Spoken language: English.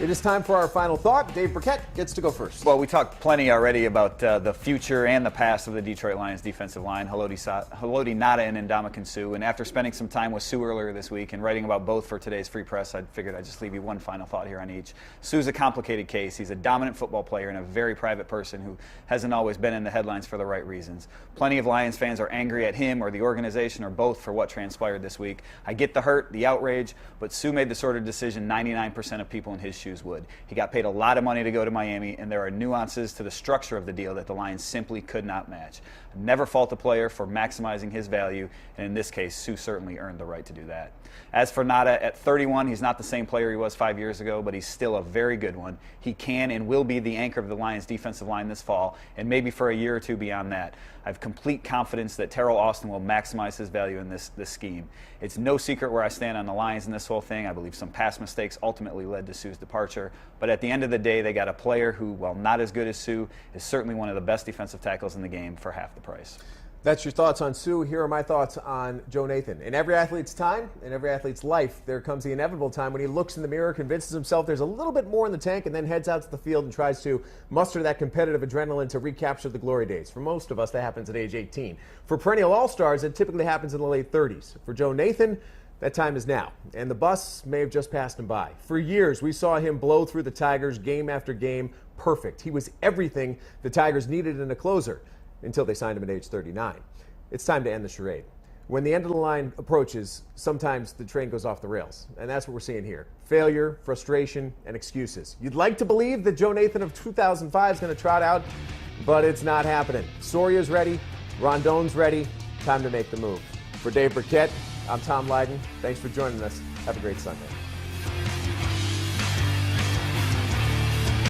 It is time for our final thought. Dave Birkett gets to go first. Well, we talked plenty already about the future and the past of the Detroit Lions defensive line, Haloti Ngata and Ndamukong. And after spending some time with Sue earlier this week and writing about both for today's Free Press, I figured I'd just leave you one final thought here on each. Sue's a complicated case. He's a dominant football player and a very private person who hasn't always been in the headlines for the right reasons. Plenty of Lions fans are angry at him or the organization or both for what transpired this week. I get the hurt, the outrage, but Sue made the sort of decision 99% of people in his shoes would. He got paid a lot of money to go to Miami, and there are nuances to the structure of the deal that the Lions simply could not match. Never fault a player for maximizing his value, and in this case, Sue certainly earned the right to do that. As for Ngata, at 31, he's not the same player he was 5 years ago, but he's still a very good one. He can and will be the anchor of the Lions' defensive line this fall, and maybe for a year or two beyond that. I have complete confidence that Terrell Austin will maximize his value in this scheme. It's no secret where I stand on the Lions in this whole thing. I believe some past mistakes ultimately led to Sue's departure, but at the end of the day, they got a player who, while not as good as Sue, is certainly one of the best defensive tackles in the game for half the price. That's your thoughts on Sue. Here are my thoughts on Joe Nathan. In every athlete's time, in every athlete's life, there comes the inevitable time when he looks in the mirror, convinces himself there's a little bit more in the tank, and then heads out to the field and tries to muster that competitive adrenaline to recapture the glory days. For most of us, that happens at age 18. For perennial all-stars, it typically happens in the late 30s. For Joe Nathan, that time is now, and the bus may have just passed him by. For years, we saw him blow through the Tigers game after game perfect. He was everything the Tigers needed in a closer, until they signed him at age 39. It's time to end the charade. When the end of the line approaches, sometimes the train goes off the rails, and that's what we're seeing here. Failure, frustration, and excuses. You'd like to believe that Joe Nathan of 2005 is going to trot out, but it's not happening. Soria's ready, Rondon's ready, time to make the move. For Dave Birkett, I'm Tom Leyden. Thanks for joining us. Have a great Sunday.